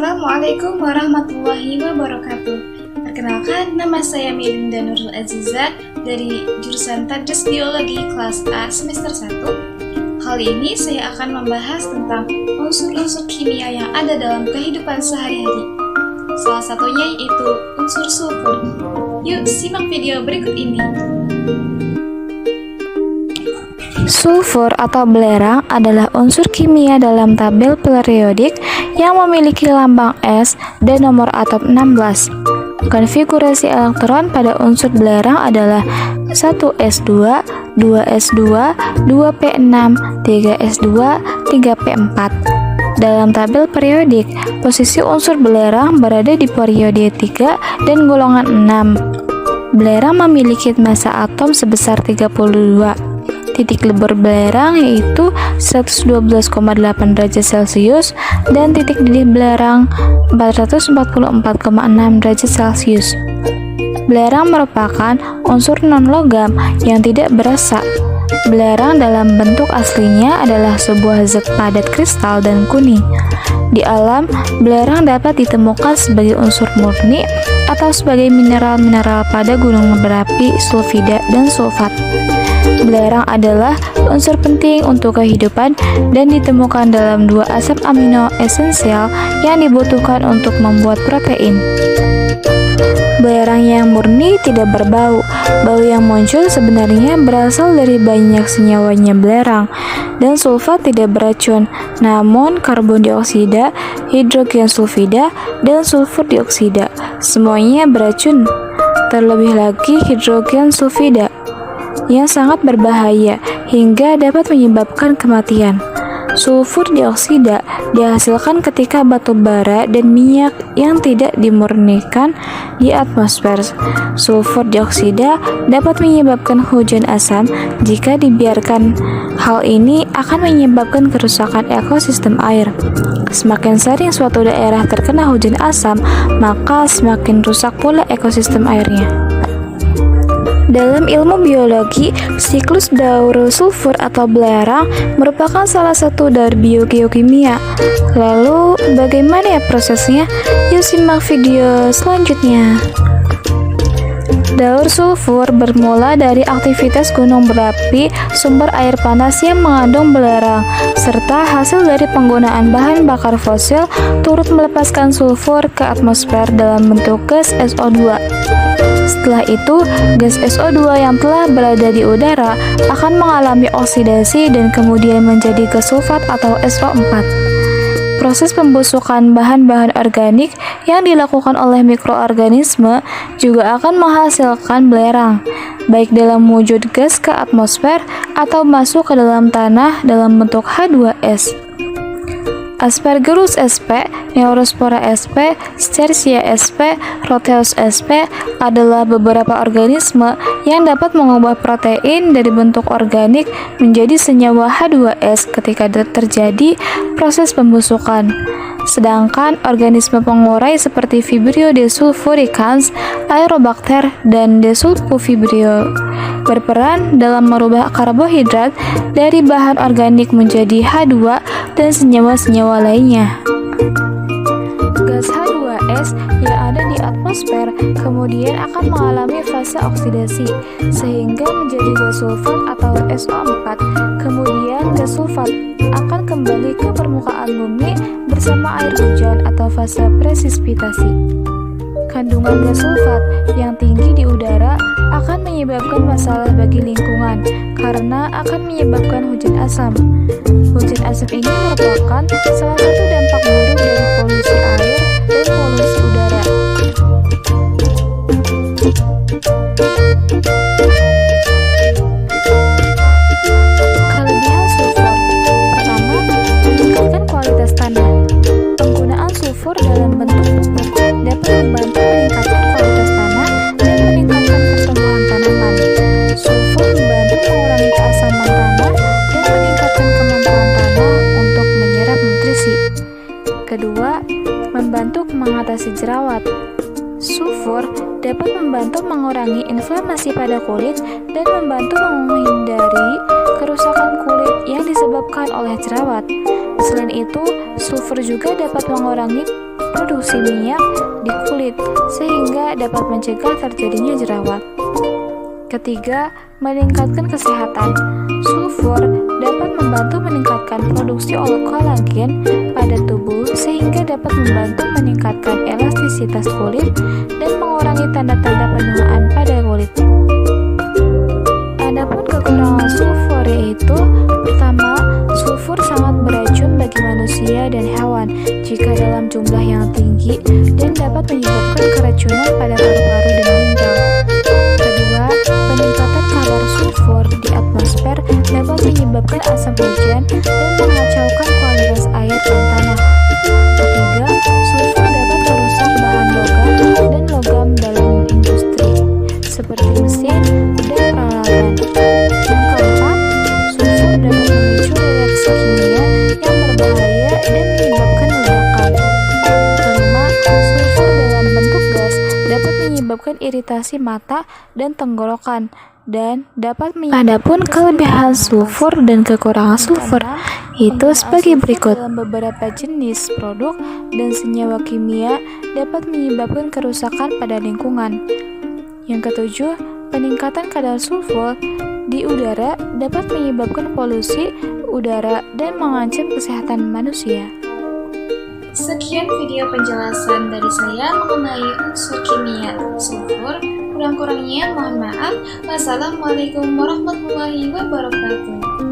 Assalamualaikum warahmatullahi wabarakatuh. Perkenalkan, nama saya Melinda Nurul Aziza dari jurusan Tadris Biologi kelas A semester 1. Kali ini saya akan membahas tentang unsur-unsur kimia yang ada dalam kehidupan sehari-hari. Salah satunya yaitu unsur sulfur. Yuk simak video berikut ini. Sulfur atau belerang adalah unsur kimia dalam tabel periodik yang memiliki lambang S dan nomor atom 16. Konfigurasi elektron pada unsur belerang adalah 1s2, 2s2, 2p6, 3s2, 3p4. Dalam tabel periodik, posisi unsur belerang berada di periode 3 dan golongan 6. Belerang memiliki massa atom sebesar 32. Titik lebur belerang yaitu 112,8 derajat Celcius dan titik didih belerang 444,6 derajat Celcius. Belerang merupakan unsur non-logam yang tidak berasa. Belerang dalam bentuk aslinya adalah sebuah zat padat kristal dan kuning. Di alam, belerang dapat ditemukan sebagai unsur murni atau sebagai mineral-mineral pada gunung berapi, sulfida, dan sulfat. Belerang adalah unsur penting untuk kehidupan dan ditemukan dalam dua asam amino esensial yang dibutuhkan untuk membuat protein. Belerang yang murni tidak berbau. Bau yang muncul sebenarnya berasal dari banyak senyawanya belerang, dan sulfat tidak beracun, namun karbon dioksida, hidrogen sulfida, dan sulfur dioksida semuanya beracun. Terlebih lagi hidrogen sulfida yang sangat berbahaya hingga dapat menyebabkan kematian. Sulfur dioksida dihasilkan ketika batu bara dan minyak yang tidak dimurnikan di atmosfer. Sulfur dioksida dapat menyebabkan hujan asam jika dibiarkan. Hal ini akan menyebabkan kerusakan ekosistem air. Semakin sering suatu daerah terkena hujan asam, maka semakin rusak pula ekosistem airnya. Dalam ilmu biologi, siklus daur sulfur atau belerang merupakan salah satu dari biogeokimia. Lalu, bagaimana ya prosesnya? Yuk simak video selanjutnya. Daur sulfur bermula dari aktivitas gunung berapi, sumber air panas yang mengandung belerang, serta hasil dari penggunaan bahan bakar fosil turut melepaskan sulfur ke atmosfer dalam bentuk gas SO2. Setelah itu, gas SO2 yang telah berada di udara akan mengalami oksidasi dan kemudian menjadi gas sulfat atau SO4. Proses pembusukan bahan-bahan organik yang dilakukan oleh mikroorganisme juga akan menghasilkan belerang, baik dalam wujud gas ke atmosfer atau masuk ke dalam tanah dalam bentuk H2S. Aspergillus sp, Neurospora sp, Stercia sp, Rhoteus sp adalah beberapa organisme yang dapat mengubah protein dari bentuk organik menjadi senyawa H2S ketika terjadi proses pembusukan. Sedangkan organisme pengurai seperti Vibrio desulfuricans, Aerobacter, dan Desulfovibrio berperan dalam merubah karbohidrat dari bahan organik menjadi H2 dan senyawa-senyawa lainnya. Gas H2S yang ada di atmosfer kemudian akan mengalami fase oksidasi sehingga menjadi gas sulfat atau SO4. Kemudian gas sulfat akan kembali ke permukaan bumi bersama air hujan atau fase presipitasi. Kandungan gas sulfat yang tinggi di udara akan menyebabkan masalah bagi lingkungan karena akan menyebabkan hujan asam. Hujan asam ini merupakan salah satu dampak buruk dari polusi air dan polusi udara. Kelebihan sulfur. Pertama, meningkatkan kualitas tanah. Penggunaan sulfur dalam bentuk pupuk dapat membantu meningkatkan kualitas tanah dan meningkatkan pertumbuhan tanaman. Sulfur membantu mengurangi keasaman tanah dan meningkatkan kemampuan tanah untuk menyerap nutrisi. Kedua, membantu mengatasi jerawat. Sulfur dapat membantu mengurangi inflamasi pada kulit dan membantu menghindari kerusakan kulit yang disebabkan oleh jerawat. Selain itu, sulfur juga dapat mengurangi produksi minyak di kulit sehingga dapat mencegah terjadinya jerawat. Ketiga, meningkatkan kesehatan. Sulfur dapat membantu meningkatkan produksi kolagen pada tubuh sehingga dapat membantu meningkatkan elastisitas kulit dan mengurangi tanda-tanda penuaan pada kulit. Adapun kekurangan sulfur yaitu pertama, sulfur sangat beracun bagi manusia dan hewan jika dalam jumlah yang tinggi dan dapat menyebabkan keracunan pada paru-paru dan ginjal. Kedua, peningkatan kadar sulfur di atmosfer dapat menyebabkan asam hujan dan mengacaukan kualitas air dan tanah. Ketiga, sulfur dapat merusak bahan logam dan logam dalam industri seperti mesin dan peralatan. Yang keempat, sulfur dapat memicu reaksi kimia yang berbahaya dan menyebabkan ledakan. Kelima, sulfur dalam bentuk gas dapat menyebabkan iritasi mata dan tenggorokan dan dapat menyebabkan. Adapun kelebihan sulfur dan kekurangan sulfur itu sebagai berikut. Dalam beberapa jenis produk dan senyawa kimia dapat menyebabkan kerusakan pada lingkungan. Yang ketujuh, peningkatan kadar sulfur di udara dapat menyebabkan polusi udara dan mengancam kesehatan manusia. Sekian video penjelasan dari saya mengenai unsur kimia sulfur. Kurang-kurangnya mohon maaf. Wassalamualaikum warahmatullahi wabarakatuh.